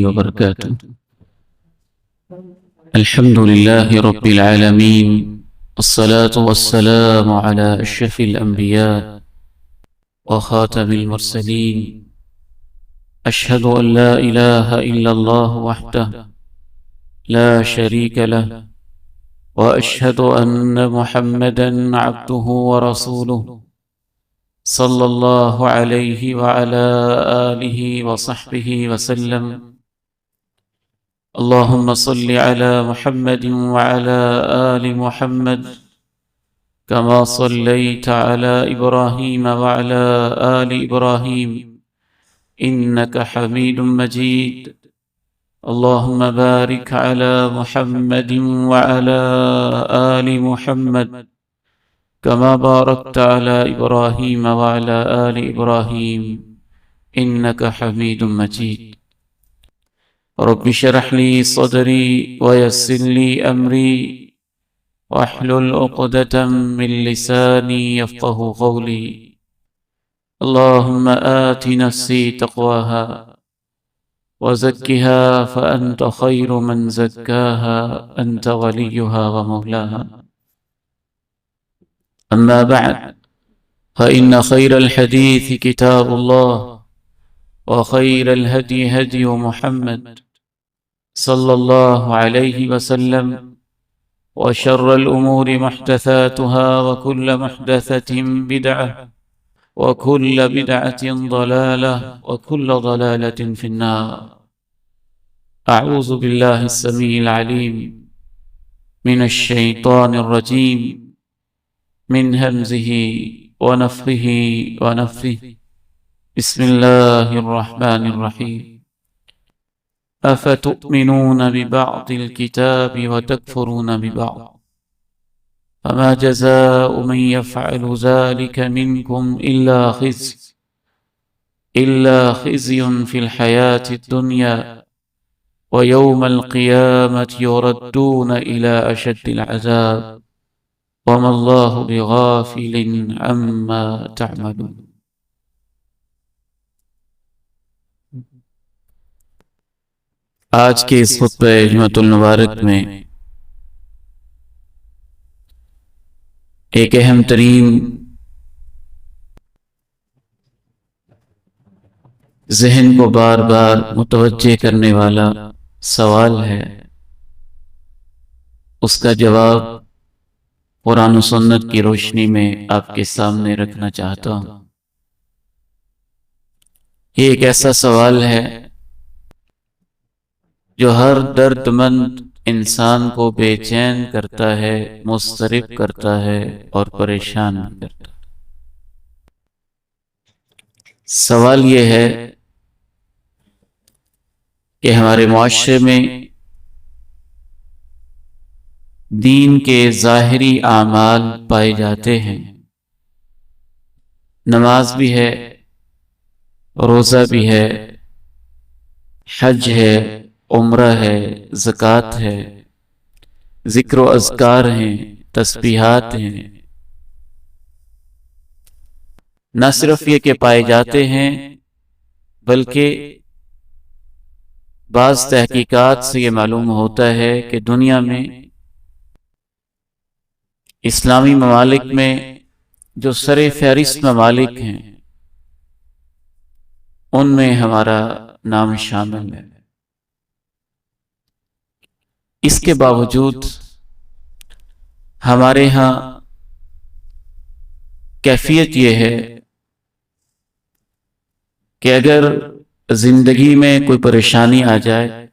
وبركاته. الحمد لله رب العالمين، والصلاة والسلام على أشرف الأنبياء وخاتم المرسلين. أشهد أن لا إله إلا الله وحده لا شريك له، وأشهد أن محمدًا عبده ورسوله، صلى الله عليه وعلى آله وصحبه وسلم. اللهم صل على محمد وعلى آل محمد كما صليت على إبراهيم وعلى آل إبراهيم إنك حميد مجيد. اللهم بارك على محمد وعلى آل محمد كما باركت على إبراهيم وعلى آل إبراهيم إنك حميد مجيد. رب اشرح لي صدري ويسر لي أمري واحلل عقدة من لساني يفقه قولي. اللهم آت نفسي تقواها وزكها فأنت خير من زكاها أنت وليها ومولاها. أما بعد، فإن خير الحديث كتاب الله، وخير الهدي هدي محمد صلى الله عليه وسلم، وشر الأمور محدثاتها، وكل محدثة بدعة، وكل بدعة ضلالة، وكل ضلالة في النار. أعوذ بالله السميع العليم من الشيطان الرجيم، من همزه ونفخه ونفثه. بسم الله الرحمن الرحيم. أفتؤمنون ببعض الكتاب وتكفرون ببعض، فما جزاء من يفعل ذلك منكم إلا خزي في الحياة الدنيا، ويوم القيامة يردون إلى أشد العذاب، وما الله بغافل عما تعملون. آج کے اس خطبہ جمعۃ المبارک میں ایک اہم ترین ذہن کو بار بار متوجہ کرنے والا سوال ہے، اس کا جواب قرآن و سنت کی روشنی میں آپ کے سامنے رکھنا چاہتا ہوں۔ یہ ایک ایسا سوال ہے جو ہر درد مند انسان کو بے چین کرتا ہے، مضطرب کرتا ہے اور پریشان کرتا ہے۔ سوال یہ ہے کہ ہمارے معاشرے میں دین کے ظاہری اعمال پائے جاتے ہیں، نماز بھی ہے، روزہ بھی ہے، حج ہے، عمرہ ہے، زکوٰۃ ہے، ذکر و اذکار ہیں، تسبیحات ہیں۔ نہ صرف یہ کہ پائے جاتے ہیں، بلکہ بعض تحقیقات سے یہ معلوم ہوتا ہے کہ دنیا میں اسلامی ممالک میں جو سر فہرست ممالک ہیں ان میں ہمارا نام شامل ہے۔ اس کے باوجود ہمارے ہاں کیفیت یہ ہے کہ اگر زندگی میں کوئی پریشانی آ جائے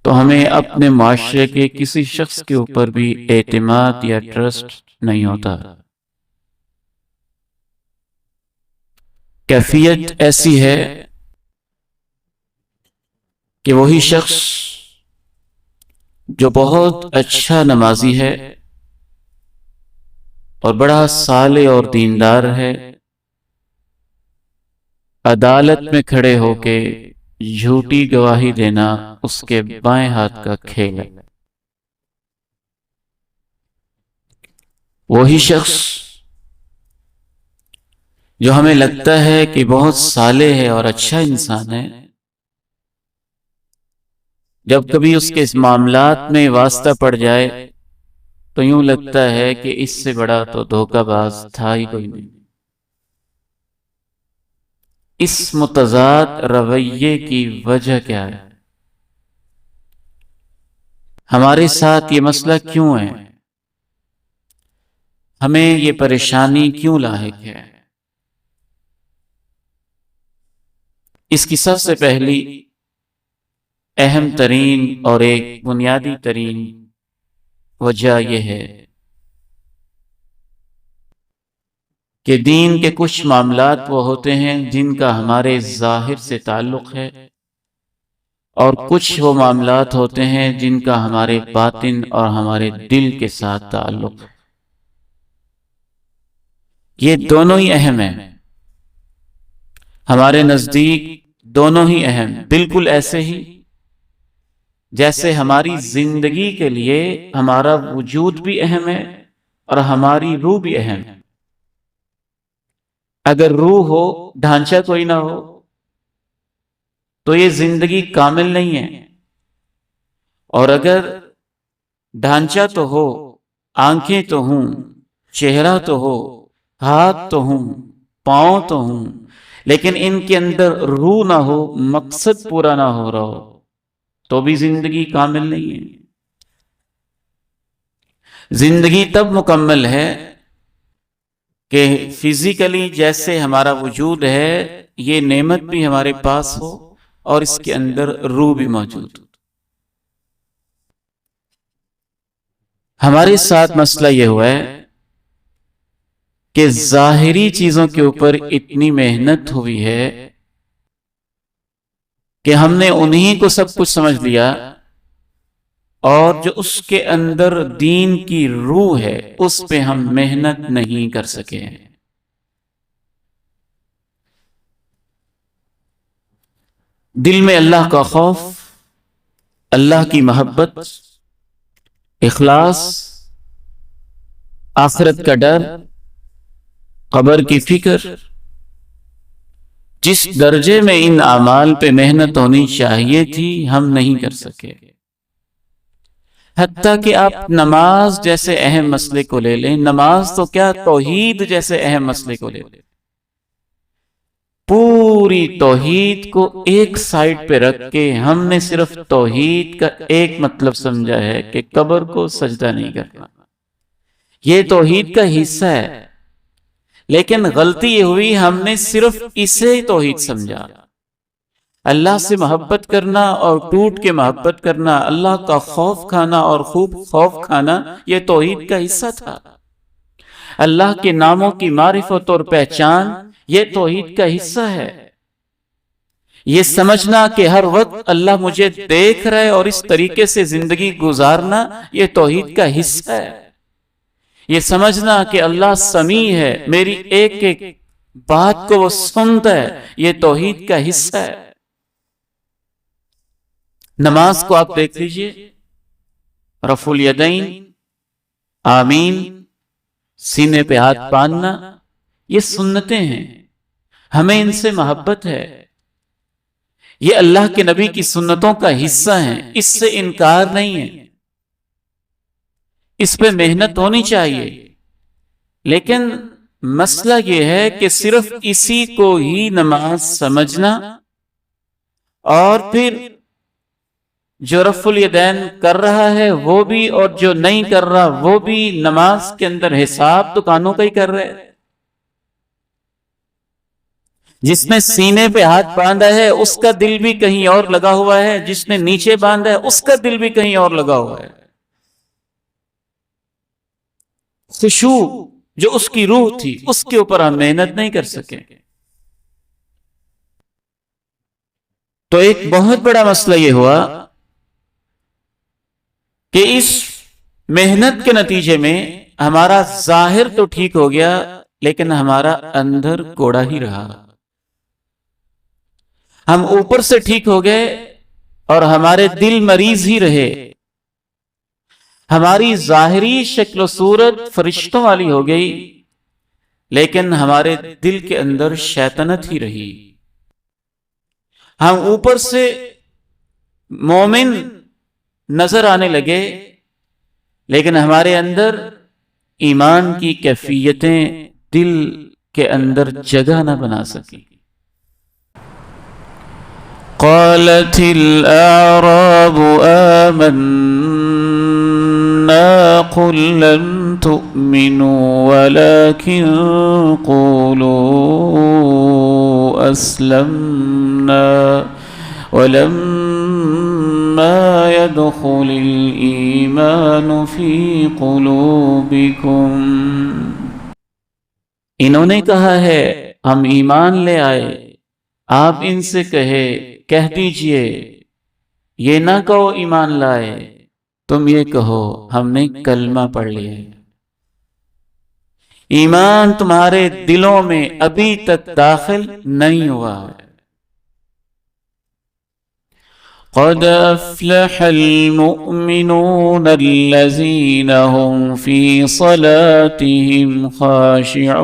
تو ہمیں اپنے معاشرے کے کسی شخص کے اوپر بھی اعتماد یا ٹرسٹ نہیں ہوتا۔ کیفیت ایسی ہے کہ وہی شخص جو بہت اچھا نمازی ہے اور بڑا صالح اور دیندار ہے، عدالت میں کھڑے ہو کے جھوٹی گواہی دینا اس کے بائیں ہاتھ کا کھیل ہے۔ وہی شخص جو ہمیں لگتا ہے کہ بہت صالح ہے اور اچھا انسان ہے، جب کبھی اس کے معاملات میں واسطہ پڑ جائے تو یوں لگتا ہے کہ اس سے بڑا تو دھوکہ باز تھا ہی کوئی نہیں۔ اس متضاد رویے کی وجہ کیا ہے؟ ہمارے ساتھ یہ مسئلہ کیوں ہے؟ ہمیں یہ پریشانی کیوں لاحق ہے؟ اس کی سب سے پہلی اہم ترین اور ایک بنیادی ترین وجہ یہ ہے کہ دین کے کچھ معاملات وہ ہوتے ہیں جن کا ہمارے ظاہر سے تعلق ہے، اور کچھ وہ معاملات ہوتے ہیں جن کا ہمارے باطن اور ہمارے دل کے ساتھ تعلق ہے۔ یہ دونوں ہی اہم ہیں، ہمارے نزدیک دونوں ہی اہم، بالکل ایسے ہی جیسے ہماری زندگی کے لیے ہمارا وجود بھی اہم ہے اور ہماری روح بھی اہم ہے۔ اگر روح ہو، ڈھانچہ کوئی نہ ہو تو یہ زندگی کامل نہیں ہے، اور اگر ڈھانچہ تو ہو، آنکھیں تو ہوں، چہرہ تو ہو، ہاتھ تو ہوں، پاؤں تو ہوں، لیکن ان کے اندر روح نہ ہو، مقصد پورا نہ ہو رہا ہو تو بھی زندگی کامل نہیں ہے۔ زندگی تب مکمل ہے کہ فزیکلی جیسے ہمارا وجود ہے، یہ نعمت بھی ہمارے پاس ہو اور اس کے اندر روح بھی موجود ہو۔ ہمارے ساتھ مسئلہ یہ ہوا ہے کہ ظاہری چیزوں کے اوپر اتنی محنت ہوئی ہے کہ ہم نے انہی کو سب کچھ سمجھ لیا، اور جو اس کے اندر دین کی روح ہے اس پہ ہم محنت نہیں کر سکے۔ دل میں اللہ کا خوف، اللہ کی محبت، اخلاص، آخرت کا ڈر، قبر کی فکر، جس درجے میں ان اعمال پہ محنت ہونی چاہیے تھی ہم نہیں کر سکے۔ حتیٰ کہ آپ نماز جیسے اہم مسئلے کو لے لیں، نماز تو کیا، توحید جیسے اہم مسئلے کو لے لیں، پوری توحید کو ایک سائڈ پہ رکھ کے ہم نے صرف توحید کا ایک مطلب سمجھا ہے کہ قبر کو سجدہ نہیں کرنا۔ یہ توحید کا حصہ ہے، لیکن غلطی یہ ہوئی ہم نے صرف اسے توحید سمجھا۔ اللہ سے محبت کرنا اور ٹوٹ کے محبت کرنا، اللہ کا خوف کھانا اور خوب خوف کھانا، یہ توحید کا حصہ تھا۔ اللہ کے ناموں کی معرفت اور پہچان، یہ توحید کا حصہ ہے۔ یہ سمجھنا کہ ہر وقت اللہ مجھے دیکھ رہا ہے اور اس طریقے سے زندگی گزارنا، یہ توحید کا حصہ ہے۔ یہ سمجھنا کہ اللہ سمیع ہے، میری ایک ایک بات کو وہ سنتا ہے، یہ توحید کا حصہ ہے۔ نماز کو آپ دیکھ لیجئے، رفع الیدین، آمین، سینے پہ ہاتھ باندھنا، یہ سنتیں ہیں، ہمیں ان سے محبت ہے، یہ اللہ کے نبی کی سنتوں کا حصہ ہیں، اس سے انکار نہیں ہے، اس پہ محنت ہونی چاہیے۔ لیکن مسئلہ یہ ہے کہ صرف اسی کو ہی نماز سمجھنا، اور پھر جو رفع الیدین کر رہا ہے وہ بھی اور جو نہیں کر رہا وہ بھی نماز کے اندر حساب تو کانوں کا ہی کر رہے۔ جس نے سینے پہ ہاتھ باندھا ہے اس کا دل بھی کہیں اور لگا ہوا ہے، جس نے نیچے باندھا ہے اس کا دل بھی کہیں اور لگا ہوا ہے۔ خشوع جو اس کی روح تھی اس کے اوپر ہم محنت نہیں کر سکے۔ تو ایک بہت بڑا مسئلہ یہ ہوا کہ اس محنت کے نتیجے میں ہمارا ظاہر تو ٹھیک ہو گیا لیکن ہمارا اندر کوڑا ہی رہا۔ ہم اوپر سے ٹھیک ہو گئے اور ہمارے دل مریض ہی رہے۔ ہماری ظاہری شکل و صورت فرشتوں والی ہو گئی لیکن ہمارے دل کے اندر شیطنت ہی رہی۔ ہم اوپر سے مومن نظر آنے لگے، لیکن ہمارے اندر ایمان کی کیفیتیں دل کے اندر جگہ نہ بنا سکی۔ قالت الأعراب آمنا قل لم تؤمنوا ولكن قولوا أسلمنا ولما يدخل الإيمان في قلوبكم۔ انہوں نے کہا ہے ہم ایمان لے آئے، آپ ان سے کہہ دیجئے یہ نہ کہو ایمان لائے، تم یہ کہو ہم نے کلمہ پڑھ لیا ہے۔ ایمان تمہارے دلوں میں ابھی تک داخل نہیں ہوا ہے۔ قد افلح المؤمنون الذين هم في صلاتهم خاشعون۔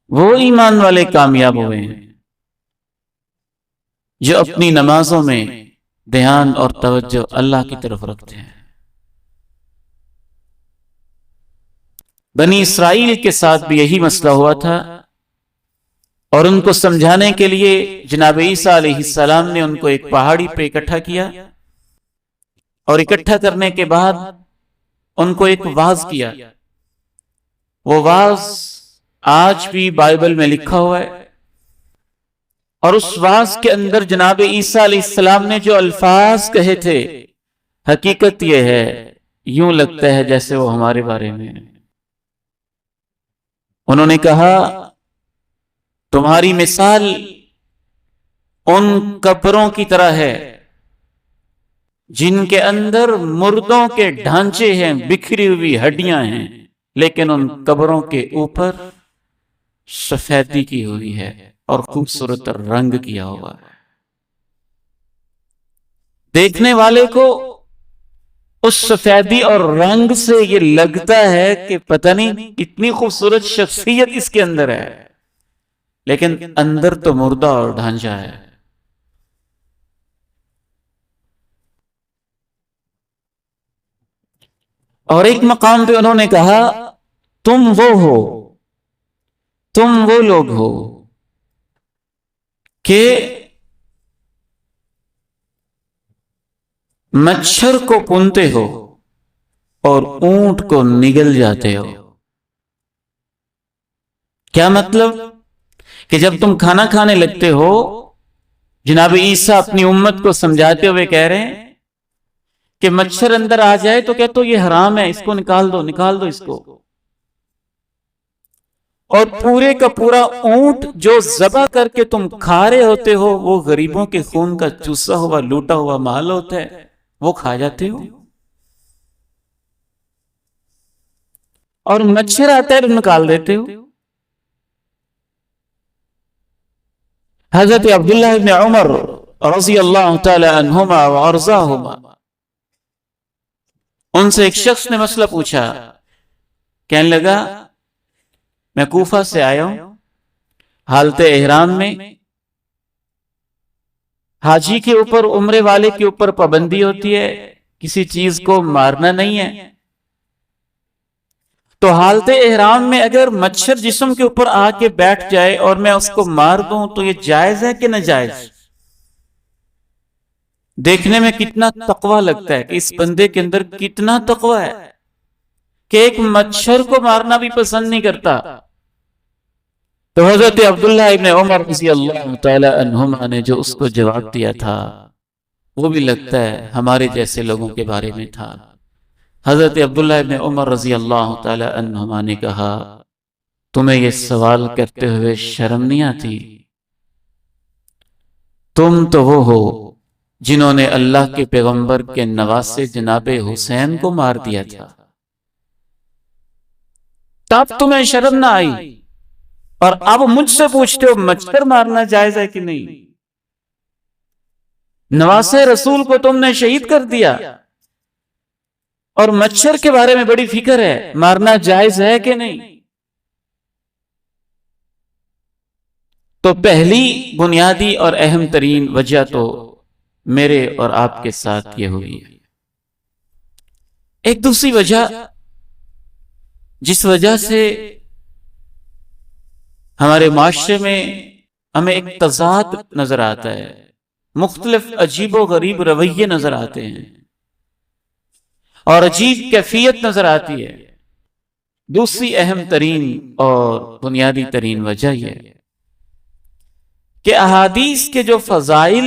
وہ ایمان والے کامیاب ہوئے ہیں جو اپنی نمازوں میں دھیان اور توجہ اللہ کی طرف رکھتے ہیں۔ بنی اسرائیل کے ساتھ بھی یہی مسئلہ ہوا تھا، اور ان کو سمجھانے کے لیے جناب عیسیٰ علیہ السلام نے ان کو ایک پہاڑی پہ اکٹھا کیا، اور اکٹھا کرنے کے بعد ان کو ایک وعظ کیا۔ وہ وعظ آج بھی بائبل میں لکھا ہوا ہے، اور اس وعظ کے اندر جناب عیسیٰ علیہ السلام نے جو الفاظ کہے تھے، حقیقت یہ ہے یوں لگتا ہے جیسے وہ ہمارے بارے میں۔ انہوں نے کہا تمہاری مثال ان قبروں کی طرح ہے جن کے اندر مردوں کے ڈھانچے ہیں، بکھری ہوئی ہڈیاں ہیں، لیکن ان قبروں کے اوپر سفیدی کی ہوئی ہے اور خوبصورت رنگ کیا ہوا ہے۔ دیکھنے والے کو اس سفیدی اور رنگ سے یہ لگتا ہے کہ پتہ نہیں کتنی خوبصورت شخصیت اس کے اندر ہے، لیکن اندر تو مردہ اور ڈھانچہ ہے۔ اور ایک مقام پہ انہوں نے کہا تم وہ ہو، تم وہ لوگ ہو کہ مچھر کو پونتے ہو اور اونٹ کو نگل جاتے ہو۔ کیا مطلب؟ کہ جب تم کھانا کھانے لگتے ہو، جناب عیسیٰ اپنی امت کو سمجھاتے ہوئے کہہ رہے ہیں کہ مچھر اندر آ جائے تو کہتے ہو یہ حرام ہے، اس کو نکال دو اس کو۔ اور پورے کا پورا اونٹ جو ذبح کر کے تم کھا رہے ہوتے ہو، وہ غریبوں کے خون کا چوسا ہوا لوٹا ہوا مال ہوتا ہے، وہ کھا جاتے ہو۔ اور مچھر آتا ہے تو نکال دیتے ہو۔ حضرت عبداللہ ابن عمر رضی اللہ تعالی عنہما وارضاہما، ان سے ایک شخص نے مسئلہ پوچھا، کہنے لگا میں کوفہ سے آیا ہوں، حالت احرام میں حاجی کے اوپر، عمرے والے کے اوپر پابندی ہوتی ہے کسی چیز کو مارنا نہیں ہے، تو حالت احرام میں اگر مچھر جسم کے اوپر آ کے بیٹھ جائے اور میں اس کو مار دوں تو یہ جائز ہے کہ ناجائز؟ دیکھنے میں کتنا تقوی لگتا ہے کہ اس بندے کے اندر کتنا تقوی ہے کہ ایک مچھر کو مارنا بھی پسند نہیں کرتا۔ تو حضرت عبداللہ ابن عمر رضی اللہ تعالی عنہما نے جو اس کو جواب دیا تھا، وہ بھی لگتا ہے ہمارے جیسے لوگوں کے بارے میں تھا۔ حضرت عبداللہ ابن عمر رضی اللہ تعالی عنہما نے کہا تمہیں یہ سوال کرتے ہوئے شرم نہیں آتی؟ تم تو وہ ہو جنہوں نے اللہ کے پیغمبر کے نواسے جناب حسین کو مار دیا تھا، تب تمہیں شرم نہ آئی، اور اب مجھ سے پوچھتے ہو مچھر مارنا جائز ہے کہ نہیں؟ نواسے رسول کو تم نے شہید کر دیا، اور مچھر کے بارے میں بڑی فکر ہے، مارنا جائز ہے کہ نہیں؟ تو پہلی بنیادی اور اہم ترین وجہ تو میرے اور آپ کے ساتھ یہ ہوئی ہے۔ ایک دوسری وجہ جس وجہ سے ہمارے معاشرے میں ہمیں ایک تضاد نظر آتا ہے، مختلف عجیب و غریب رویے نظر آتے ہیں اور عجیب کیفیت نظر آتی ہے، دوسری اہم ترین اور بنیادی ترین وجہ یہ ہے کہ احادیث کے جو فضائل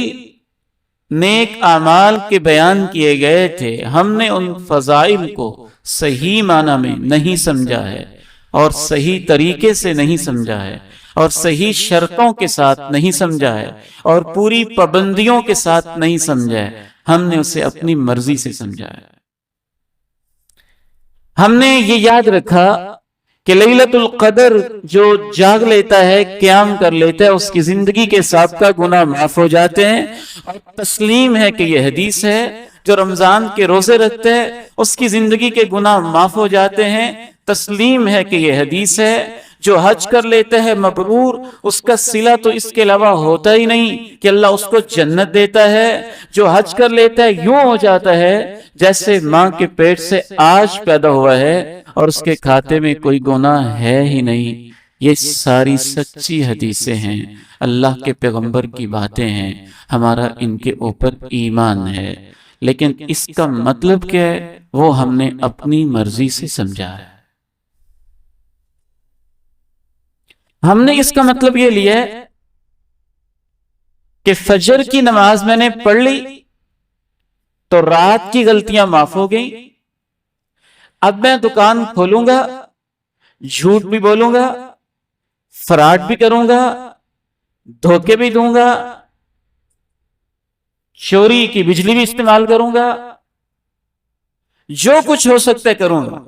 نیک اعمال کے بیان کیے گئے تھے، ہم نے ان فضائل کو صحیح معنی میں نہیں سمجھا ہے اور صحیح طریقے سے نہیں سمجھا ہے اور صحیح شرطوں کے ساتھ نہیں سمجھا ہے اور پوری پابندیوں کے ساتھ نہیں سمجھا ہے، ہم نے اسے اپنی مرضی سے سمجھا ہے۔ ہم نے یہ یاد رکھا کہ لیلۃ القدر جو جاگ لیتا ہے، قیام کر لیتا ہے، اس کی زندگی کے سابقہ گناہ معاف ہو جاتے ہیں، اور تسلیم ہے کہ یہ حدیث ہے، جو رمضان کے روزے رکھتے ہیں اس کی زندگی کے گناہ معاف ہو جاتے ہیں، تسلیم ہے کہ یہ حدیث ہے، جو حج کر لیتا ہے مبرور، اس کا صلہ تو اس کے علاوہ ہوتا ہی نہیں کہ اللہ اس کو جنت دیتا ہے، جو حج کر لیتا ہے یوں ہو جاتا ہے جیسے ماں کے پیٹ سے آج پیدا ہوا ہے اور اس کے کھاتے میں کوئی گناہ ہے ہی نہیں۔ یہ ساری سچی حدیثیں ہیں، اللہ کے پیغمبر کی باتیں ہیں، ہمارا ان کے اوپر ایمان ہے، لیکن اس کا مطلب کیا ہے وہ ہم نے اپنی مرضی سے سمجھا ہے۔ ہم نے اس کا مطلب یہ لیا ہے کہ فجر کی نماز میں نے پڑھ لی تو رات کی غلطیاں معاف ہو گئیں، اب میں دکان کھولوں گا، جھوٹ بھی بولوں گا، فراڈ بھی کروں گا، دھوکے بھی دوں گا، چوری کی بجلی بھی استعمال کروں گا، جو کچھ ہو سکتا ہے کروں گا،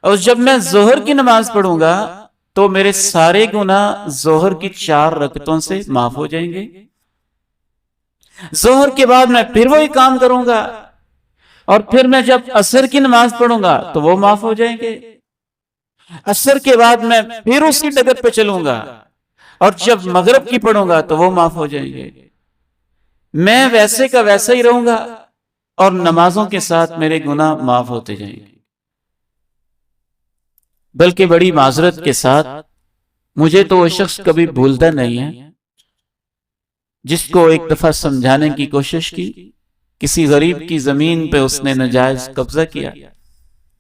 اور جب میں ظہر کی نماز پڑھوں گا تو میرے سارے گناہ ظہر کی 4 رکعتوں سے معاف ہو جائیں گے۔ ظہر کے بعد میں پھر وہی کام کروں گا، اور پھر میں جب عصر کی نماز پڑھوں گا تو وہ معاف ہو جائیں گے، عصر کے بعد میں پھر اسی ڈگر پہ چلوں گا، اور جب مغرب کی پڑھوں گا تو وہ معاف ہو جائیں گے۔ میں ویسے کا ویسا ہی رہوں گا اور نمازوں کے ساتھ میرے گناہ معاف ہوتے جائیں گے۔ بلکہ بڑی معذرت کے ساتھ مجھے تو وہ شخص کبھی بھولتا نہیں ہے جس کو ایک دفعہ سمجھانے کی کوشش کی، کسی غریب کی زمین پہ اس نے ناجائز قبضہ کیا،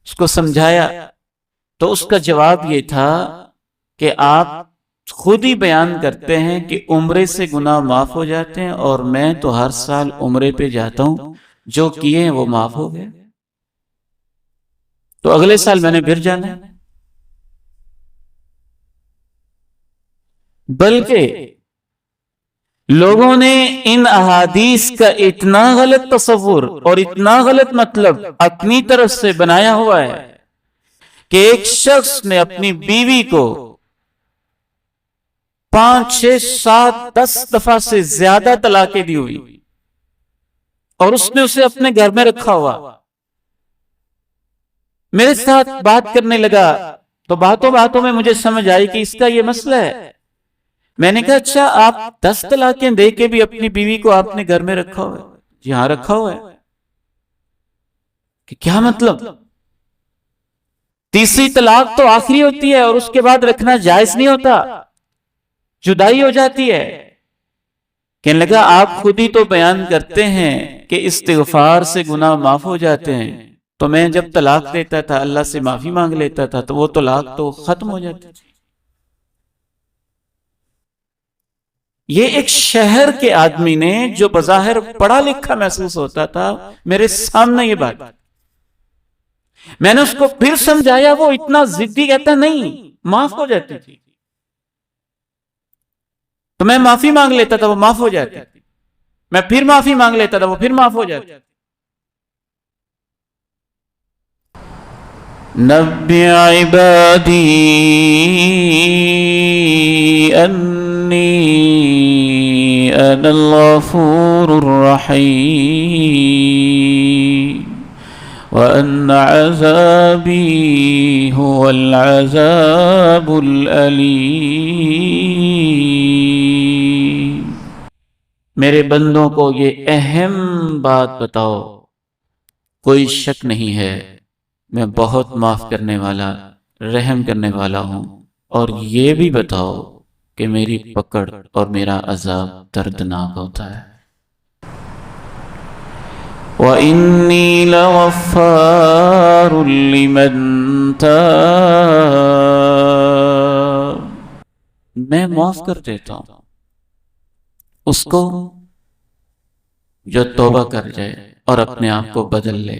اس کو سمجھایا تو اس کا جواب یہ تھا کہ آپ خود ہی بیان کرتے ہیں کہ عمرے سے گناہ معاف ہو جاتے ہیں، اور میں تو ہر سال عمرے پہ جاتا ہوں، جو کیے ہیں وہ معاف ہو گئے، تو اگلے سال میں نے پھر جانا ہے۔ بلکہ لوگوں نے ان احادیث کا اتنا غلط تصور اور اتنا غلط مطلب اپنی طرف سے بنایا ہوا ہے کہ ایک شخص نے اپنی بیوی کو 5 6 7 10 دفعہ سے زیادہ طلاقیں دی ہوئی، اور اس نے اسے اپنے گھر میں رکھا ہوا۔ میرے ساتھ بات کرنے لگا تو باتوں باتوں میں مجھے سمجھ آئی کہ اس کا یہ مسئلہ ہے۔ میں نے کہا اچھا آپ 10 طلاقیں دے کے بھی اپنی بیوی کو آپ نے گھر میں رکھا ہوا ہے؟ جی ہاں رکھا ہوا ہے۔ کہ کیا مطلب؟ تیسری طلاق تو آخری ہوتی ہے اور اس کے بعد رکھنا جائز نہیں ہوتا، جدائی ہو جاتی ہے۔ کہنے لگا آپ خود ہی تو بیان کرتے ہیں کہ استغفار سے گناہ معاف ہو جاتے ہیں، تو میں جب طلاق دیتا تھا اللہ سے معافی مانگ لیتا تھا تو وہ طلاق تو ختم ہو جاتی تھی۔ یہ ایک شہر کے آدمی نے جو بظاہر پڑھا لکھا محسوس ہوتا تھا میرے سامنے یہ بات، میں نے اس کو پھر سمجھایا، وہ اتنا ضدی کہتا نہیں معاف ہو جاتی تھی، تو میں معافی مانگ لیتا تھا وہ معاف ہو جاتی تھی، میں پھر معافی مانگ لیتا تھا وہ پھر معاف ہو جاتی۔ نبئ عبادی انی انا الغفور الرحیم وان عذابی هو العذاب الالیم۔ میرے بندوں کو یہ اہم بات بتاؤ، کوئی شک نہیں ہے میں بہت معاف کرنے والا، رحم کرنے والا ہوں، اور یہ بھی بتاؤ کہ میری پکڑ اور میرا عذاب دردناک ہوتا ہے۔ وَإِنِّي لَغَفَّارٌ لِمَن تَابَ، میں معاف کر دیتا ہوں اس کو جو توبہ کر جائے اور اپنے آپ کو بدل لے۔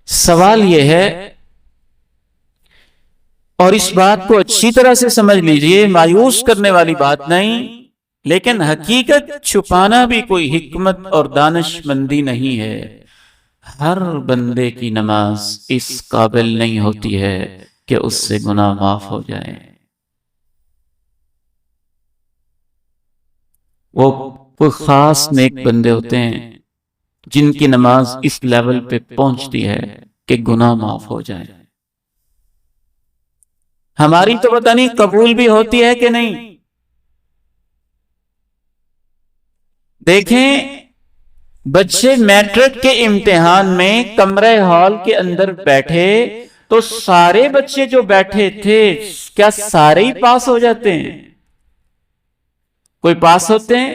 سوال یہ ہے، اور اس بات کو اچھی طرح سے سمجھ لیجئے، مایوس کرنے والی بات نہیں، لیکن حقیقت چھپانا بھی کوئی حکمت اور دانش مندی نہیں ہے۔ ہر بندے کی نماز اس قابل نہیں ہوتی ہے کہ اس سے گناہ معاف ہو جائیں۔ وہ کوئی خاص نیک بندے ہوتے ہیں جن کی نماز اس لیول پہ پہنچتی ہے کہ گناہ معاف ہو جائیں۔ ہماری تو پتہ نہیں قبول بھی ہوتی ہے کہ نہیں۔ دیکھیں، بچے میٹرک کے امتحان میں کمرہ ہال کے اندر بیٹھے تو سارے بچے جو بیٹھے تھے کیا سارے ہی پاس ہو جاتے ہیں؟ کوئی پاس ہوتے ہیں،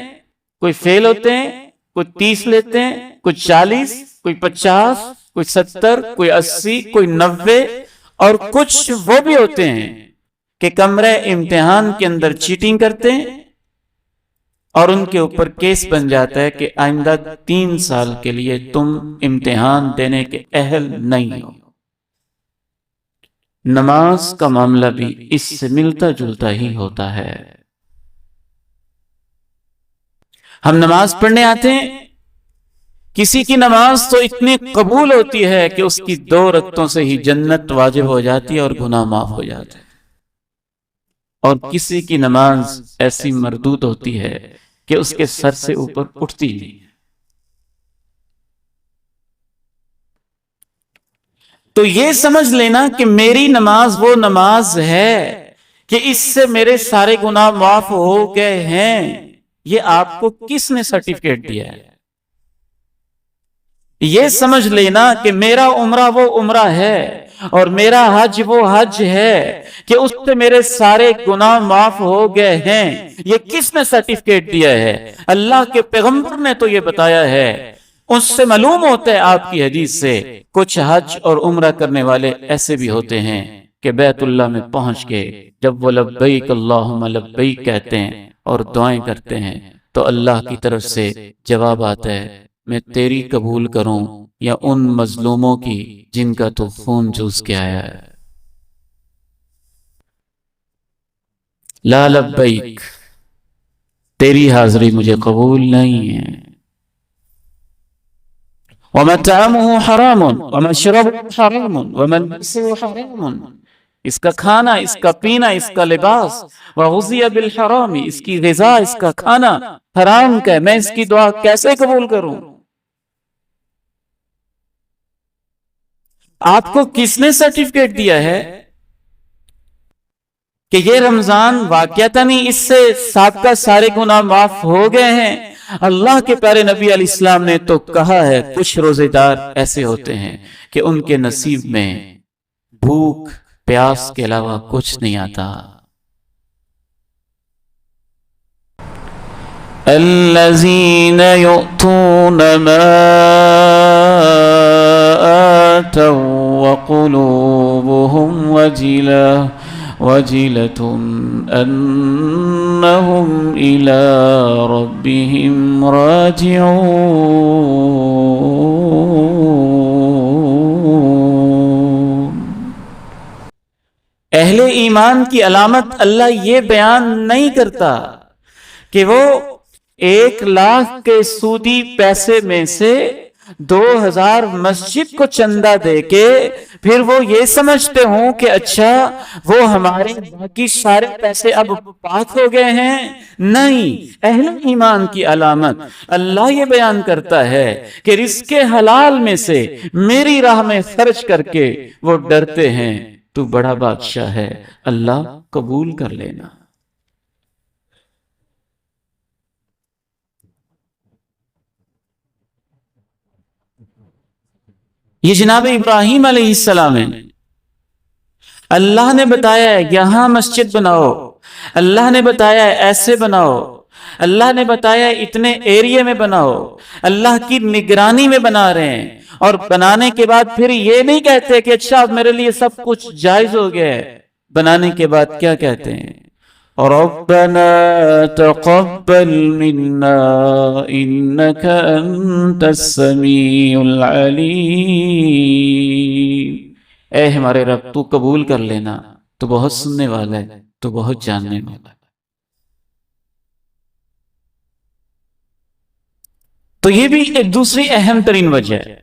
کوئی فیل ہوتے ہیں، کوئی 30 لیتے ہیں، کوئی 40، کوئی 50، کوئی 70، کوئی 80، کوئی 90، اور کچھ وہ بھی ہوتے ہیں کہ کمرہ امتحان کے اندر چیٹنگ کرتے ہیں اور ان کے اوپر کیس بن جاتا ہے کہ آئندہ 3 سال کے لیے تم امتحان دینے کے اہل نہیں ہو۔ نماز کا معاملہ بھی اس سے ملتا جلتا ہی ہوتا ہے۔ ہم نماز پڑھنے آتے ہیں، کسی کی نماز تو اتنی قبول ہوتی ہے کہ اس کی 2 رکعتوں سے ہی جنت واجب ہو جاتی ہے اور گناہ معاف ہو جاتے ہیں، اور کسی کی نماز ایسی مردود ہوتی ہے کہ اس کے سر سے اوپر اٹھتی نہیں۔ تو یہ سمجھ لینا کہ میری نماز وہ نماز ہے کہ اس سے میرے سارے گناہ معاف ہو گئے ہیں، یہ آپ کو کس نے سرٹیفکیٹ دیا ہے؟ یہ سمجھ لینا کہ میرا عمرہ وہ عمرہ ہے اور میرا حج وہ حج ہے کہ اس سے میرے سارے گناہ معاف ہو گئے ہیں، یہ کس نے سرٹیفکیٹ دیا ہے؟ اللہ کے پیغمبر نے تو یہ بتایا ہے۔ اس سے معلوم ہوتا ہے آپ کی حدیث سے، کچھ حج اور عمرہ کرنے والے ایسے بھی ہوتے ہیں کہ بیت اللہ میں پہنچ کے جب وہ لبیک اللہم لبیک کہتے ہیں اور دعائیں کرتے ہیں تو اللہ کی طرف سے جواب آتا ہے، میں تیری قبول کروں یا ان مظلوموں کی جن کا تو خون چوس کے آیا ہے؟ لا لبیک، تیری حاضری مجھے قبول نہیں ہے۔ وَمَطْعَمُهُ حَرَامٌ وَمَشْرَبُهُ حَرَامٌ وَمَلْبَسُهُ حَرَامٌ، اس کا کھانا، اس کا پینا، اس کا لباس، وَغُذِيَ بِالْحَرَامِ، اس کی غذا، اس کا کھانا حرام کا ہے، میں اس کی دعا کیسے قبول کروں؟ آپ کو کس نے سرٹیفکیٹ دیا ہے کہ یہ رمضان واقعتاً اس سے سابقہ سارے گناہ معاف ہو گئے ہیں؟ اللہ کے پیارے نبی علیہ السلام نے تو کہا ہے کچھ روزے دار ایسے ہوتے ہیں کہ ان کے نصیب میں بھوک پیاس کے علاوہ کچھ نہیں آتا۔ الذین یؤتون ما آتوا وقلوبهم وجلة أنهم إلى ربهم راجعون۔ اہل ایمان کی علامت اللہ یہ بیان نہیں کرتا کہ وہ 1,00,000 کے سودی پیسے میں سے 2,000 مسجد کو چندہ دے کے پھر وہ یہ سمجھتے ہوں کہ اچھا وہ ہمارے باقی سارے پیسے اب پاک ہو گئے ہیں۔ نہیں، اہل ایمان کی علامت اللہ یہ بیان کرتا ہے کہ رزق حلال میں سے میری راہ میں خرچ کر کے وہ ڈرتے ہیں تو بڑا بادشاہ ہے، اللہ قبول کر لینا۔ یہ جناب ابراہیم علیہ السلام ہے. اللہ نے بتایا ہے یہاں مسجد بناؤ، اللہ نے بتایا ہے ایسے بناؤ، اللہ نے بتایا ہے اتنے ایریے میں بناؤ، اللہ کی نگرانی میں بنا رہے ہیں. اور بنانے کے بعد پھر یہ نہیں کہتے کہ اچھا اب میرے لیے سب کچھ جائز ہو گیا ہے. بنانے کے بعد کیا کہتے ہیں؟ ربنا تقبل منا انك انت السميع العليم. اے ہمارے رب تو قبول کر لینا، تو بہت سننے والا ہے، تو بہت جاننے والا ہے. تو یہ بھی ایک دوسری اہم ترین وجہ ہے.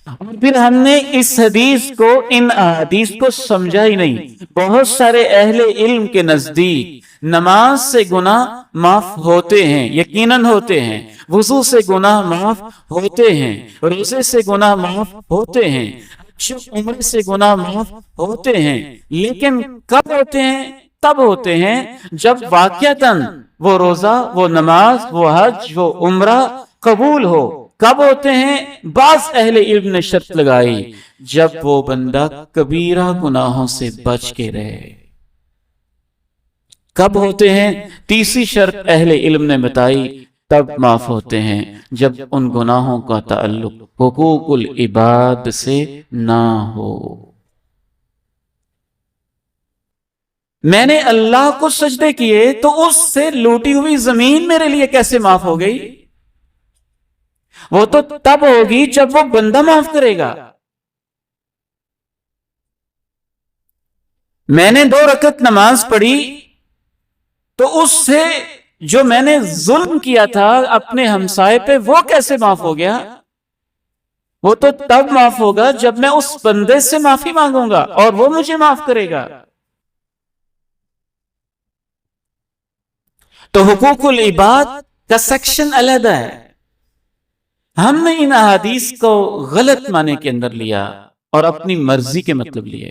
اور پھر ہم نے اس حدیث کو، ان احادیث کو سمجھا ہی نہیں. بہت سارے اہل علم کے نزدیک نماز سے گناہ معاف ہوتے ہیں، یقیناً ہوتے ہیں. وضو سے گناہ معاف ہوتے ہیں، روزے سے گناہ معاف ہوتے ہیں، عمرے سے گناہ معاف ہوتے ہیں. لیکن کب ہوتے ہیں؟ تب ہوتے ہیں جب واقعتاً وہ روزہ، وہ نماز، وہ حج، وہ عمرہ قبول ہو. کب ہوتے ہیں؟ بعض اہل علم نے شرط لگائی جب وہ بندہ کبیرہ گناہوں سے بچ کے رہے. کب ہوتے ہیں؟ تیسری شرط اہل علم نے بتائی تب معاف ہوتے ہیں جب ان گناہوں کا تعلق حقوق العباد سے نہ ہو. میں نے اللہ کو سجدے کیے تو اس سے لوٹی ہوئی زمین میرے لیے کیسے معاف ہو گئی؟ وہ تو تب ہوگی جب وہ بندہ معاف کرے گا. میں نے 2 رکعت نماز پڑھی تو اس سے جو میں نے ظلم کیا تھا اپنے ہمسائے پہ وہ کیسے معاف ہو گیا؟ وہ تو تب معاف ہوگا جب میں اس بندے سے معافی مانگوں گا اور وہ مجھے معاف کرے گا. تو حقوق العباد کا سیکشن علیحدہ ہے. ہم نے ان احادیث کو غلط معنی کے اندر لیا اور اپنی مرضی کے مطلب لیے.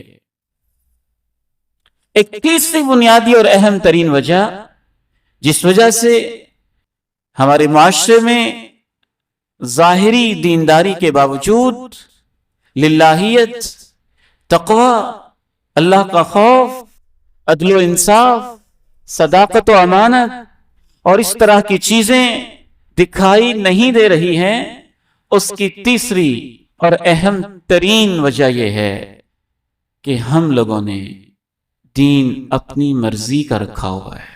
ایک تیسری بنیادی اور اہم ترین وجہ جس وجہ سے ہمارے معاشرے میں ظاہری دینداری کے باوجود للہیت، تقوی، اللہ کا خوف، عدل و انصاف، صداقت و امانت اور اس طرح کی چیزیں دکھائی نہیں دے رہی ہیں، اس کی تیسری اور اہم ترین وجہ یہ ہے کہ ہم لوگوں نے دین اپنی مرضی کا رکھا ہوا ہے.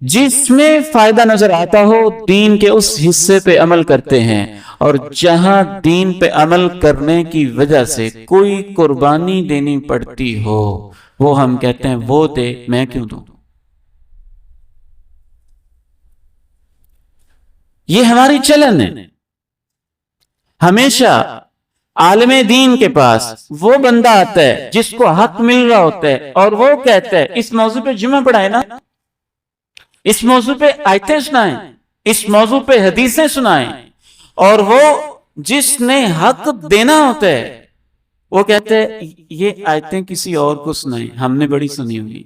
جس میں فائدہ نظر آتا ہو دین کے اس حصے پہ عمل کرتے ہیں، اور جہاں دین پہ عمل کرنے کی وجہ سے کوئی قربانی دینی پڑتی ہو وہ ہم کہتے ہیں وہ دے، میں کیوں دوں. یہ ہماری چلن ہے. ہمیشہ عالم دین کے پاس وہ بندہ آتا ہے جس کو حق مل رہا ہوتا ہے اور وہ کہتا ہے اس موضوع پہ جمعہ پڑھائے نا، اس موضوع پہ آیتیں سنائیں، اس موضوع پہ حدیثیں سنائیں. اور وہ جس نے حق دینا ہوتا ہے وہ کہتا ہے یہ آیتیں کسی اور کو سنائیں، ہم نے بڑی سنی ہوئی.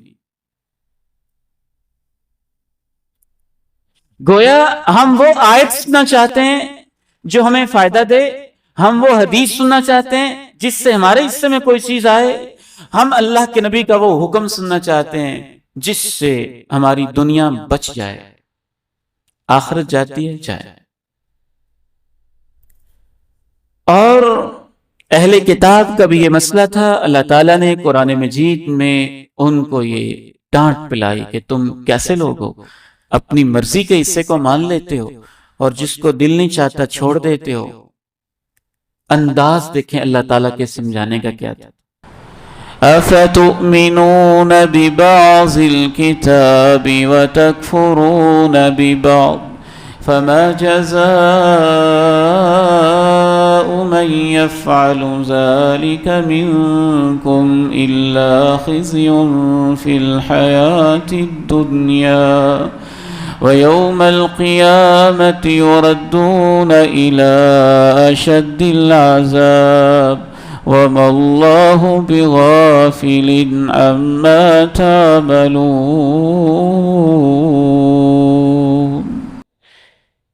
گویا ہم وہ آیت سننا چاہتے ہیں جو ہمیں فائدہ دے، ہم وہ حدیث سننا چاہتے ہیں جس سے ہمارے حصے میں کوئی چیز آئے، ہم اللہ کے نبی کا وہ حکم سننا چاہتے ہیں جس سے ہماری دنیا بچ جائے، آخرت جاتی ہے جائے. اور اہل کتاب کا بھی یہ مسئلہ تھا. اللہ تعالیٰ نے قرآن مجید میں ان کو یہ ڈانٹ پلائی کہ تم کیسے لوگ ہو، اپنی مرضی کے حصے کو مان لیتے ہو اور جس کو دل نہیں چاہتا چھوڑ دیتے ہو. انداز دیکھیں اللہ تعالیٰ کے سمجھانے کا کیا تھا. أَفَتُؤْمِنُونَ بِبَعْضِ الْكِتَابِ وَتَكْفُرُونَ بِبَعْضٍ فَمَا جَزَاءُ مَنْ يَفْعَلُ ذَلِكَ مِنْكُمْ إِلَّا خِزْيٌ فِي الْحَيَاةِ الدُّنْيَا وَيَوْمَ الْقِيَامَةِ يُرَدُّونَ إِلَى أَشَدِّ الْعَذَابِ وَمَا اللَّهُ بِغَافِلٍ عَمَّا تَعْمَلُونَ.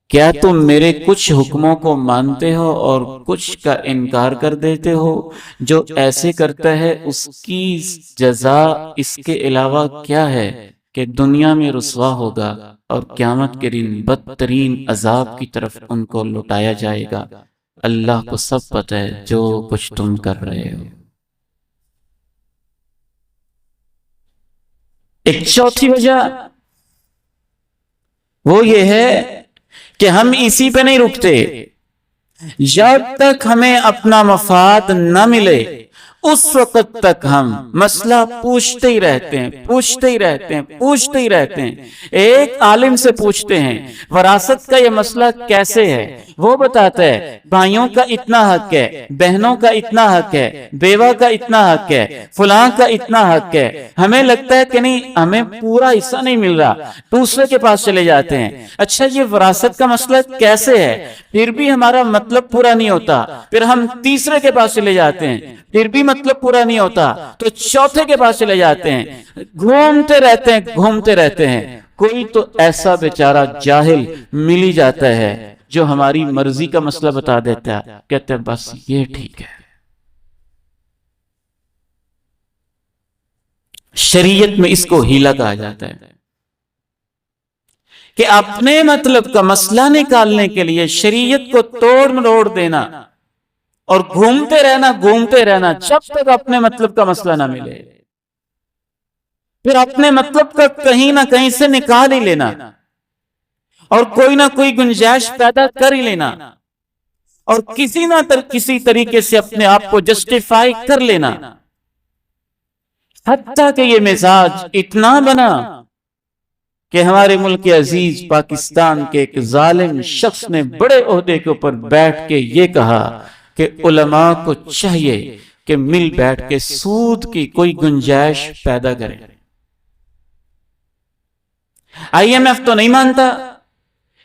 کیا تم میرے کچھ حکموں کو مانتے ہو اور کچھ کا انکار کر دیتے ہو؟ جو ایسے کرتا ہے اس کی جزا اس کے علاوہ کیا ہے کہ دنیا میں رسوا ہوگا اور قیامت کے دن بدترین عذاب کی طرف ان کو لٹایا جائے گا۔ اللہ کو سب پتہ ہے جو کچھ تم کر رہے ہو۔ ایک چوتھی وجہ وہ یہ ہے کہ ہم اسی پہ نہیں رکتے، جب تک ہمیں اپنا مفاد نہ ملے اس وقت تک ہم مسئلہ پوچھتے ہی رہتے ہیں، پوچھتے ہی رہتے ہیں، پوچھتے ہی رہتے ہیں۔ ایک عالم سے پوچھتے ہیں وراثت کا یہ مسئلہ کیسے ہے، وہ بتاتا ہے بھائیوں کا اتنا حق ہے، بہنوں کا اتنا حق ہے، بیوہ کا اتنا حق ہے، فلاں کا اتنا حق ہے۔ ہمیں لگتا ہے کہ نہیں، ہمیں پورا حصہ نہیں مل رہا، دوسرے کے پاس چلے جاتے ہیں۔ اچھا یہ وراثت کا مسئلہ کیسے ہے، پھر بھی ہمارا مطلب پورا نہیں ہوتا، پھر ہم تیسرے کے پاس چلے جاتے ہیں، پھر بھی مطلب پورا نہیں ہوتا تو چوتھے کے پاس چلے جاتے ہیں، گھومتے رہتے ہیں، گھومتے رہتے ہیں۔ کوئی تو ایسا بیچارہ جاہل مل ہی جاتا ہے جو ہماری مرضی کا مسئلہ بتا دیتا ہے، کہتے ہیں بس یہ ٹھیک ہے۔ شریعت میں اس کو ہیلا کہا جاتا ہے کہ اپنے مطلب کا مسئلہ نکالنے کے لیے شریعت کو توڑ مروڑ دینا اور گھومتے رہنا جب تک اپنے مطلب کا مسئلہ نہ ملے، پھر اپنے مطلب کا کہیں نہ کہیں سے نکال ہی لینا اور کوئی نہ کوئی گنجائش پیدا کر ہی لینا اور کسی نہ کسی طریقے سے اپنے آپ کو جسٹیفائی کر لینا، حتیٰ کہ یہ مزاج اتنا بنا کہ ہمارے ملک عزیز پاکستان کے ایک ظالم شخص نے بڑے عہدے کے اوپر بیٹھ کے یہ کہا کہ علماء کو چاہیے کہ مل بیٹھ کے سود کی کوئی گنجائش پیدا کریں۔ آئی ایم ایف تو نہیں مانتا،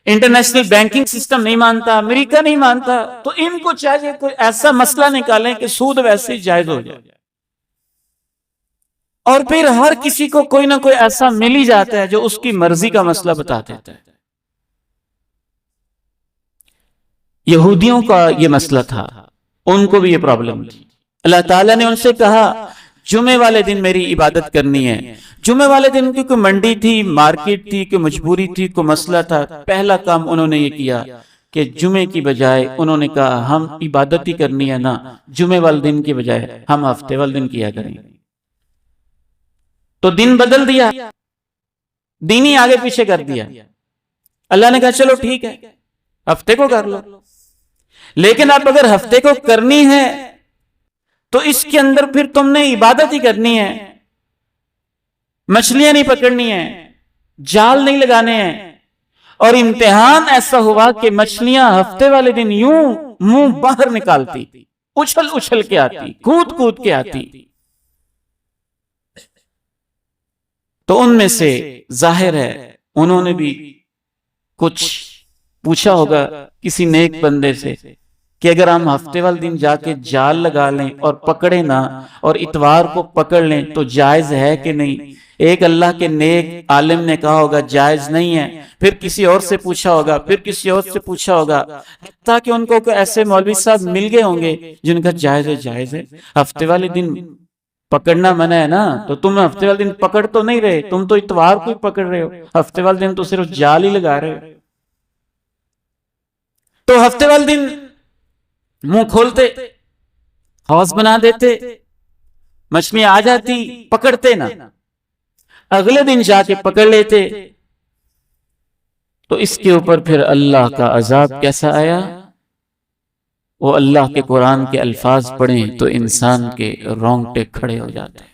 انٹرنیشنل بینکنگ سسٹم نہیں مانتا، امریکہ نہیں مانتا، تو ان کو چاہیے کوئی ایسا مسئلہ نکالیں کہ سود ویسے ہی جائز ہو جائے، اور پھر ہر کسی کو کوئی نہ کوئی ایسا مل ہی جاتا ہے جو اس کی مرضی کا مسئلہ بتا دیتا ہے۔ یہودیوں کا یہ مسئلہ تھا، ان کو بھی یہ پرابلم تھی۔ اللہ تعالیٰ نے ان سے کہا جمعے والے دن میری عبادت کرنی ہے۔ جمعے والے دن کی کوئی منڈی تھی، مارکیٹ تھی، کوئی مجبوری تھی، کوئی مسئلہ تھا، پہلا کام انہوں نے یہ کیا کہ جمعے کی بجائے انہوں نے کہا ہم عبادت ہی کرنی ہے نا، جمعے والے دن کی بجائے ہم ہفتے والے دن کیا کریں۔ تو دن بدل دیا، دین ہی آگے پیچھے کر دیا۔ اللہ نے کہا چلو ٹھیک ہے ہفتے کو کر لو، لیکن اب اگر ہفتے کو کرنی ہے تو اس کے اندر پھر تم نے عبادت ہی کرنی ہے، مچھلیاں نہیں پکڑنی ہیں، جال نہیں لگانے ہیں۔ اور امتحان ایسا ہوا کہ مچھلیاں ہفتے والے دن یوں منہ باہر نکالتی، اچھل اچھل کے آتی، کود کود کے آتی۔ تو ان میں سے ظاہر ہے انہوں نے بھی کچھ پوچھا ہوگا کسی نیک بندے سے کہ اگر ہم ہفتے والے دن جا کے جال لگا لیں اور پکڑے نہ اور اتوار کو پکڑ لیں تو جائز ہے کہ نہیں؟ ایک اللہ کے نیک عالم نے کہا ہوگا جائز نہیں ہے، پھر کسی اور سے پوچھا ہوگا، پھر کسی اور سے پوچھا ہوگا، حتیٰ کہ ان کو ایسے مولوی صاحب مل گئے ہوں گے جن کا جائز ہے، جائز ہے، ہفتے والے دن پکڑنا منع ہے نا، تو تم ہفتے والے دن پکڑ تو نہیں رہے، تم تو اتوار کو ہی پکڑ رہے ہو، ہفتے والے دن تو صرف جال ہی لگا رہے ہو۔ تو ہفتے والے دن منہ کھولتے، حوض بنا دیتے، مچھلی آ جاتی، پکڑتے نا، اگلے دن جا کے پکڑ لیتے۔ تو اس کے اوپر پھر اللہ کا عذاب کیسا آیا؟ وہ اللہ کے قرآن کے الفاظ پڑھیں تو انسان کے رونگٹے کھڑے ہو جاتے ہیں۔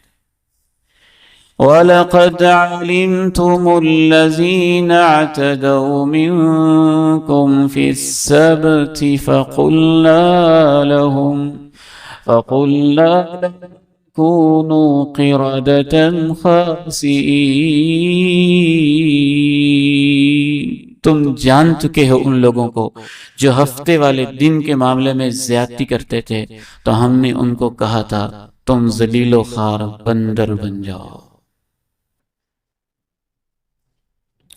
وَلَقَدْ عَلِمْتُمُ الَّذِينَ اعْتَدَوْا مِنْكُمْ فِي السَّبْتِ فَقُلْنَا لَهُمْ كُونُوا قِرَدَةً خَاسِئِينَ۔ تم جان چکے ہو ان لوگوں کو جو ہفتے والے دن کے معاملے میں زیادتی کرتے تھے، تو ہم نے ان کو کہا تھا تم ذلیل و خوار بندر بن جاؤ۔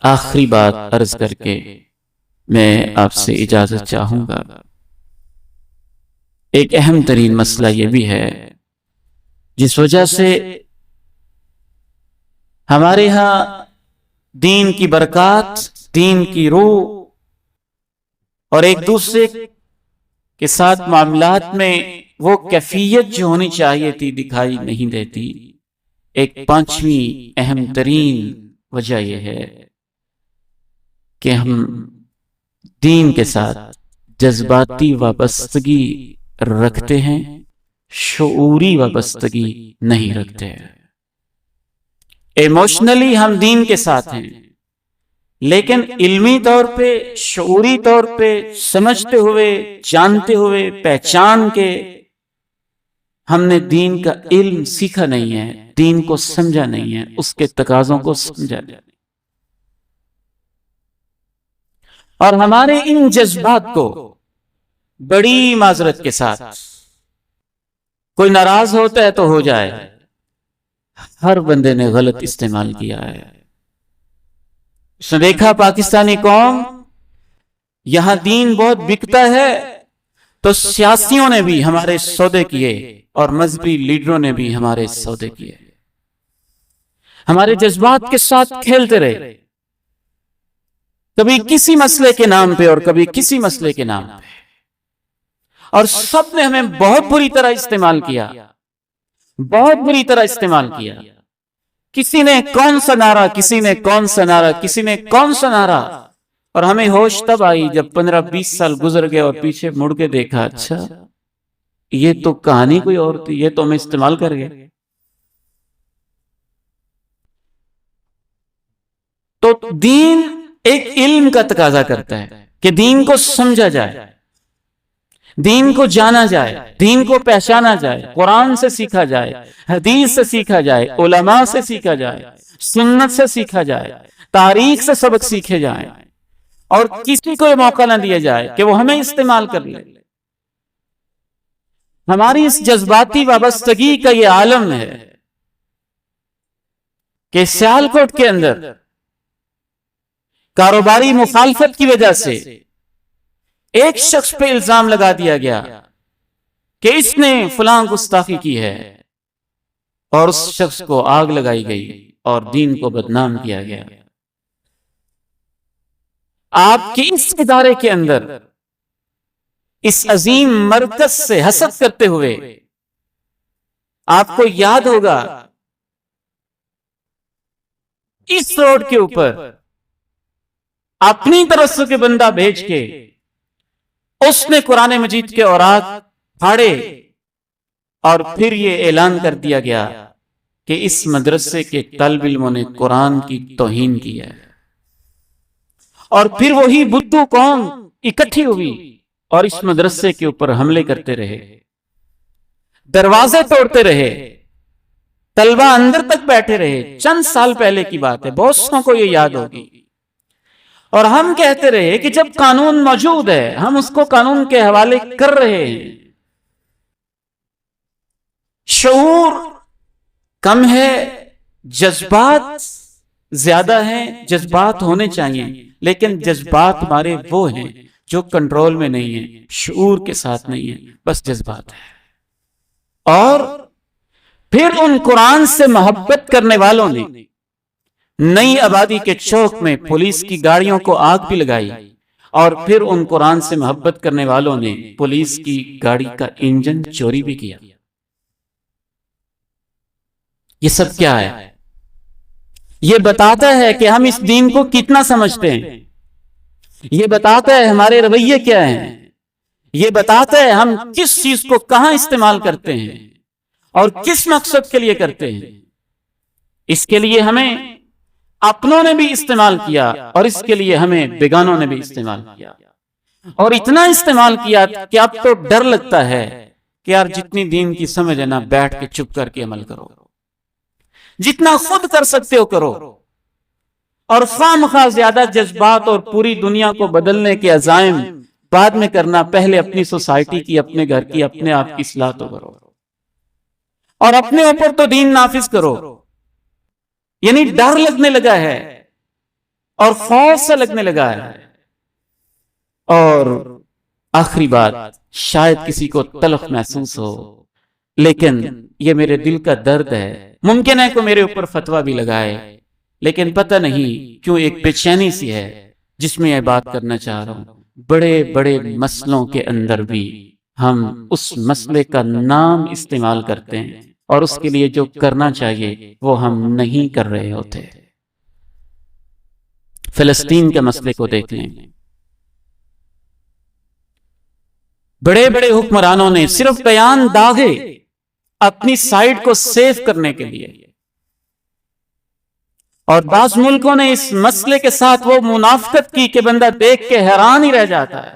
آخری بات عرض کر کے میں آپ سے اجازت چاہوں گا۔ ایک اہم ترین مسئلہ یہ بھی ہے جس وجہ سے ہمارے ہاں دین کی برکات، دین کی روح اور ایک دوسرے کے ساتھ معاملات میں وہ کیفیت جو ہونی چاہیے تھی دکھائی نہیں دیتی۔ ایک پانچویں اہم ترین وجہ یہ ہے کہ ہم دین کے ساتھ جذباتی وابستگی رکھتے ہیں، شعوری وابستگی نہیں رکھتے ہیں۔ ایموشنلی ہم دین کے ساتھ ہیں، لیکن علمی طور پہ، شعوری طور پہ سمجھتے ہوئے، جانتے ہوئے، پہچان کے ہم نے دین کا علم سیکھا نہیں ہے، دین کو سمجھا نہیں ہے، اس کے تقاضوں کو سمجھا نہیں۔ اور ہمارے ان جذبات کو بڑی معذرت کے ساتھ، کوئی ناراض ہوتا ہے تو ہو جائے، ہر بندے نے غلط استعمال کیا ہے۔ اس نے دیکھا پاکستانی قوم یہاں دین بہت بکتا ہے تو سیاسیوں نے بھی ہمارے سودے کیے اور مذہبی لیڈروں نے بھی ہمارے سودے کیے، ہمارے جذبات کے ساتھ کھیلتے رہے، کبھی کسی مسئلے کے نام پہ اور کبھی کسی مسئلے کے نام پہ، اور سب نے ہمیں بہت بری طرح استعمال کیا، بہت بری طرح استعمال کیا۔ کسی نے کون سا نعرہ، کسی نے کون سا نعرہ، کسی نے کون سا نعرہ، اور ہمیں ہوش تب آئی جب 15-20 سال گزر گئے اور پیچھے مڑ کے دیکھا، اچھا یہ تو کہانی کوئی اور تھی، یہ تو ہمیں استعمال کر گئے۔ تو دین ایک علم کا تقاضا کرتا ہے کہ دین کو سمجھا جائے، دین کو جانا جائے، دین کو پہچانا جائے، قرآن سے سیکھا جائے، حدیث سے سیکھا جائے، علماء سے سیکھا جائے، سنت سے سیکھا جائے، تاریخ سے سبق سیکھے جائیں، اور کسی کو یہ موقع نہ دیا جائے کہ وہ ہمیں استعمال کر لے۔ ہماری اس جذباتی وابستگی کا یہ عالم ہے کہ سیالکوٹ کے اندر کاروباری مخالفت کی وجہ سے ایک شخص پہ الزام لگا دیا گیا کہ اس نے فلاں گستاخی کی ہے، اور اس شخص کو آگ لگائی گئی اور دین کو بدنام کیا گیا۔ آپ کی اس ادارے کے اندر اس عظیم مرکز سے حسد کرتے ہوئے آپ کو یاد ہوگا اس روڈ کے اوپر اپنی طرف سے بندہ بھیج کے اس نے قرآن مجید کے اوراق پھاڑے، اور پھر یہ اعلان کر دیا گیا کہ اس مدرسے کے طالب علموں نے قرآن کی توہین کی ہے، اور پھر وہی بدھو قوم اکٹھی ہوئی اور اس مدرسے کے اوپر حملے کرتے رہے، دروازے توڑتے رہے، طلبہ اندر تک بیٹھے رہے۔ چند سال پہلے کی بات ہے، بہت سو کو یہ یاد ہوگی۔ اور ہم کہتے رہے کہ جب قانون موجود ہے ہم اس کو قانون کے حوالے کر رہے ہیں۔ شعور کم ہے، جذبات زیادہ ہیں، جذبات ہونے چاہیے، لیکن جذبات ہمارے وہ ہیں جو کنٹرول میں نہیں ہیں، شعور کے ساتھ نہیں ہیں، بس جذبات ہے۔ اور پھر ان قرآن سے محبت کرنے والوں نے نئی آبادی کے چوک میں پولیس کی گاڑیوں کو آگ بھی لگائی، اور پھر ان قرآن سے محبت کرنے والوں نے پولیس کی گاڑی کا انجن چوری بھی کیا۔ یہ سب کیا ہے؟ یہ بتاتا ہے کہ ہم اس دین کو کتنا سمجھتے ہیں، یہ بتاتا ہے ہمارے رویے کیا ہیں، یہ بتاتا ہے ہم کس چیز کو کہاں استعمال کرتے ہیں اور کس مقصد کے لیے کرتے ہیں۔ اس کے لیے ہمیں اپنوں نے بھی استعمال کیا، اور اس کے لیے ہمیں بیگانوں نے بھی استعمال کیا، اور اتنا استعمال کیا کہ اب تو ڈر لگتا ہے کہ یار جتنی دین کی سمجھ ہے نا، بیٹھ کے چپ کر کے عمل کرو، جتنا خود کر سکتے ہو کرو، اور خواہ مخواہ زیادہ جذبات اور پوری دنیا کو بدلنے کے عزائم بعد میں کرنا، پہلے اپنی سوسائٹی کی، اپنے گھر کی، اپنے آپ کی اصلاح تو کرو، اور اپنے اوپر تو دین نافذ کرو۔ یعنی ڈر لگنے لگا ہے اور خوف سے لگنے لگا ہے۔ اور آخری بات، شاید کسی کو تلخ محسوس ہو، لیکن یہ میرے دل کا درد ہے، ممکن ہے کہ میرے اوپر فتویٰ بھی لگائے، لیکن پتہ نہیں کیوں ایک بے چینی سی ہے جس میں یہ بات کرنا چاہ رہا ہوں۔ بڑے بڑے مسئلوں کے اندر بھی ہم اس مسئلے کا نام استعمال کرتے ہیں اور اس کے لیے جو کرنا چاہیے وہ ہم نہیں کر رہے ہوتے۔ فلسطین کے مسئلے کو دیکھ لیں، بڑے بڑے حکمرانوں نے صرف بیان داغے اپنی سائٹ کو سیو کرنے کے لیے، اور بعض ملکوں نے اس مسئلے کے ساتھ وہ منافقت کی کہ بندہ دیکھ کے حیران ہی رہ جاتا ہے۔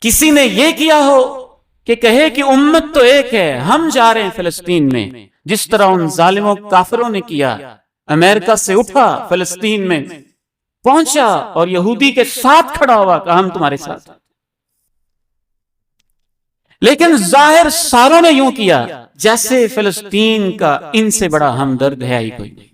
کسی نے یہ کیا ہو کہ کہے کہ امت تو ایک ہے، ہم جا رہے ہیں فلسطین میں، جس طرح ان ظالموں کافروں نے کیا، امریکہ سے اٹھا فلسطین میں پہنچا اور یہودی کے ساتھ کھڑا ہوا کہ ہم تمہارے ساتھ۔ لیکن ظاہر ساروں نے یوں کیا جیسے فلسطین کا ان سے بڑا ہمدرد ہے ہی کوئی نہیں۔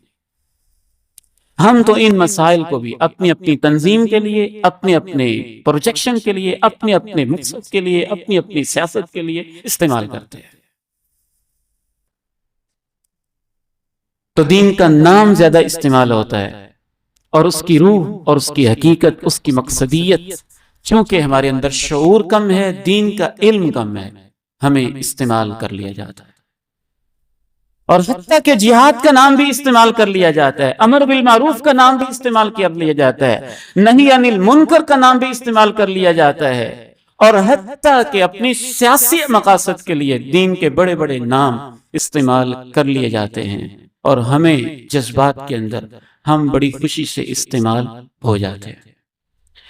ہم تو ان مسائل کو بھی اپنی اپنی تنظیم کے لیے، اپنے اپنے پروجیکشن کے لیے، اپنے اپنے مقصد کے لیے، اپنی اپنی سیاست کے لیے استعمال کرتے ہیں۔ تو دین کا نام زیادہ استعمال ہوتا ہے، اور اس کی روح اور اس کی حقیقت، اس کی مقصدیت، چونکہ ہمارے اندر شعور کم ہے، دین کا علم کم ہے، ہمیں استعمال کر لیا جاتا ہے۔ اور حتیٰ کہ جہاد کا نام بھی استعمال کر لیا جاتا ہے، امر بالمعروف کا نام بھی استعمال کر لیا جاتا ہے، نہی عن المنکر کا نام بھی استعمال کر لیا جاتا ہے، اور حتیٰ کہ اپنی سیاسی مقاصد کے لیے دین کے بڑے بڑے نام استعمال کر لیے جاتے ہیں، اور ہمیں جذبات کے اندر ہم بڑی خوشی سے استعمال ہو جاتے ہیں۔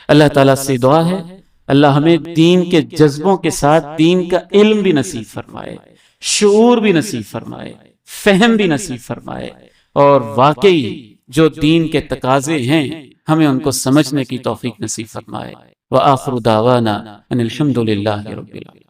اللہ تعالیٰ سے دعا ہے اللہ ہمیں دین کے جذبوں کے ساتھ دین کا علم بھی نصیب فرمائے، شعور بھی نصیب فرمائے، فہم بھی نصیب فرمائے، اور واقعی جو دین کے تقاضے ہیں ہمیں ان کو سمجھنے کی توفیق نصیب فرمائے۔ وآخر دعوانا ان الحمد للہ رب العالمین۔